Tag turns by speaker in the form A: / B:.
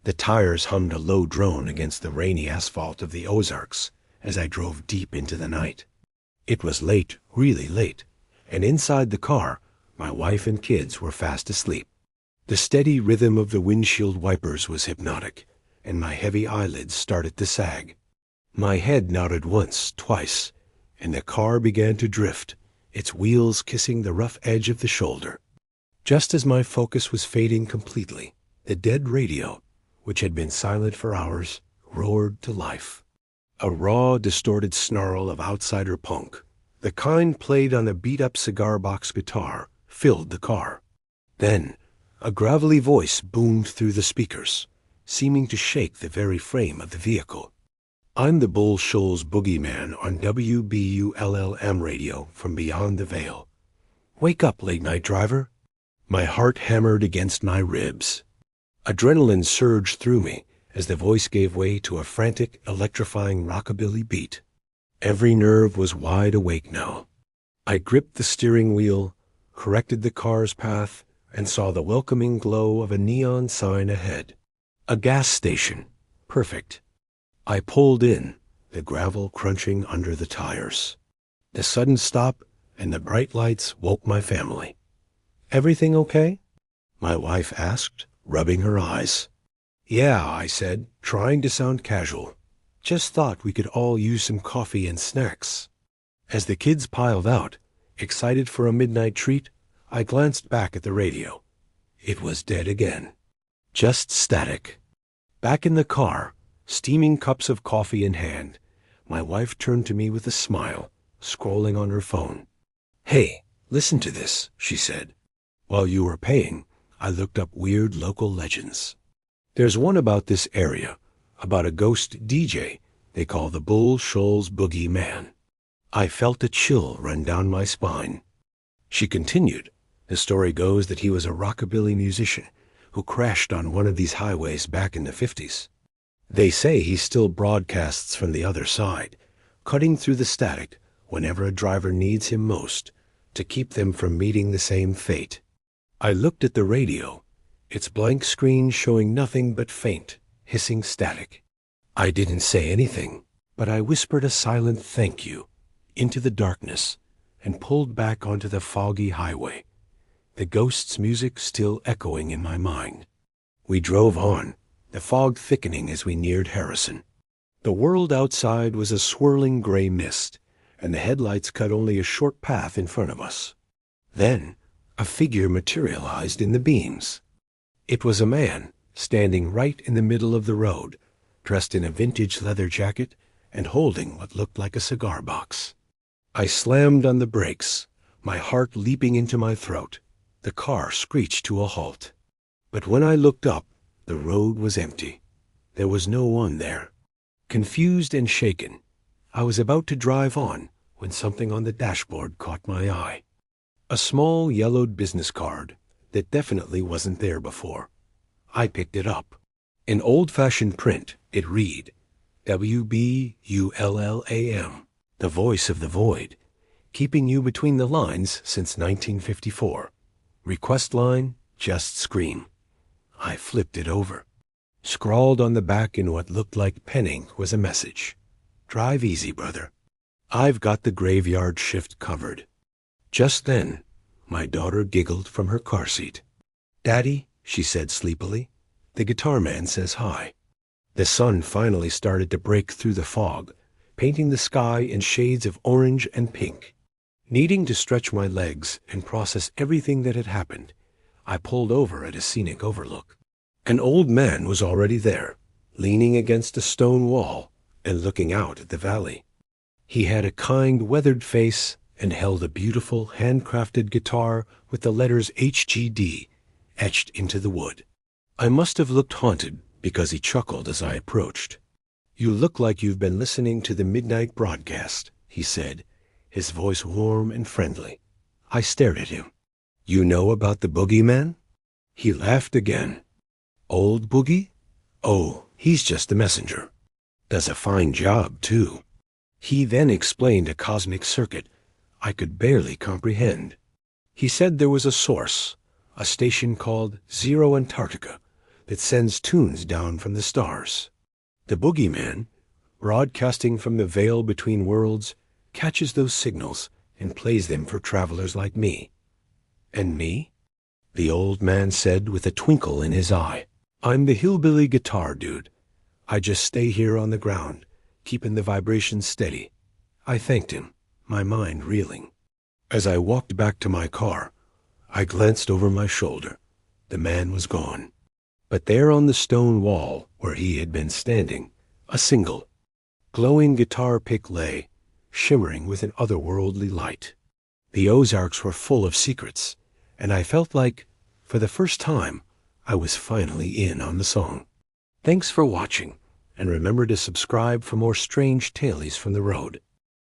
A: The tires hummed a low drone against the rainy asphalt of the Ozarks as I drove deep into the night. It was late, really late, and inside the car, my wife and kids were fast asleep. The steady rhythm of the windshield wipers was hypnotic, and my heavy eyelids started to sag. My head nodded once, twice, and the car began to drift, its wheels kissing the rough edge of the shoulder. Just as my focus was fading completely, the dead radio, which had been silent for hours, roared to life. A raw, distorted snarl of outsider punk, the kind played on a beat-up cigar box guitar, filled the car. Then, a gravelly voice boomed through the speakers, seeming to shake the very frame of the vehicle. I'm the Bull Shoals Boogie Man on WBULLM radio from beyond the veil. Wake up, late-night driver. My heart hammered against my ribs. Adrenaline surged through me as the voice gave way to a frantic, electrifying rockabilly beat. Every nerve was wide awake now. I gripped the steering wheel, corrected the car's path, and saw the welcoming glow of a neon sign ahead. A gas station. Perfect. I pulled in, the gravel crunching under the tires. The sudden stop and the bright lights woke my family. Everything okay? My wife asked, rubbing her eyes. Yeah, I said, trying to sound casual. Just thought we could all use some coffee and snacks. As the kids piled out, excited for a midnight treat, I glanced back at the radio. It was dead again. Just static. Back in the car, steaming cups of coffee in hand, my wife turned to me with a smile, scrolling on her phone. Hey, listen to this, she said. While you were paying, I looked up weird local legends. There's one about this area, about a ghost DJ they call the Bull Shoals Boogie Man. I felt a chill run down my spine. She continued, the story goes that he was a rockabilly musician who crashed on one of these highways back in the 50s. They say he still broadcasts from the other side, cutting through the static whenever a driver needs him most, to keep them from meeting the same fate. I looked at the radio, its blank screen showing nothing but faint, hissing static. I didn't say anything, but I whispered a silent thank you into the darkness and pulled back onto the foggy highway, the ghost's music still echoing in my mind. We drove on, the fog thickening as we neared Harrison. The world outside was a swirling gray mist, and the headlights cut only a short path in front of us. Then, a figure materialized in the beams. It was a man, standing right in the middle of the road, dressed in a vintage leather jacket and holding what looked like a cigar box. I slammed on the brakes, my heart leaping into my throat. The car screeched to a halt. But when I looked up, the road was empty. There was no one there. Confused and shaken, I was about to drive on when something on the dashboard caught my eye. A small yellowed business card that definitely wasn't there before. I picked it up. In old-fashioned print, it read, WBULLAM, the voice of the void, keeping you between the lines since 1954. Request line, just scream. I flipped it over. Scrawled on the back in what looked like pen ink was a message. Drive easy, brother. I've got the graveyard shift covered. Just then, my daughter giggled from her car seat. Daddy, she said sleepily, the guitar man says hi. The sun finally started to break through the fog, painting the sky in shades of orange and pink. Needing to stretch my legs and process everything that had happened, I pulled over at a scenic overlook. An old man was already there, leaning against a stone wall and looking out at the valley. He had a kind, weathered face and held a beautiful, handcrafted guitar with the letters HGD etched into the wood. I must have looked haunted because he chuckled as I approached. You look like you've been listening to the midnight broadcast, he said, his voice warm and friendly. I stared at him. You know about the boogeyman? He laughed again. Old Boogie? Oh, he's just the messenger. Does a fine job, too. He then explained a cosmic circuit I could barely comprehend. He said there was a source, a station called Zero Antarctica, that sends tunes down from the stars. The boogeyman, broadcasting from the veil between worlds, catches those signals and plays them for travelers like me. And me? The old man said with a twinkle in his eye. I'm the hillbilly guitar dude. I just stay here on the ground, keeping the vibrations steady. I thanked him, my mind reeling. As I walked back to my car, I glanced over my shoulder. The man was gone. But there on the stone wall where he had been standing, a single, glowing guitar pick lay, shimmering with an otherworldly light. The Ozarks were full of secrets, and I felt like, for the first time, I was finally in on the song. Thanks for watching, and remember to subscribe for more strange tales from the road.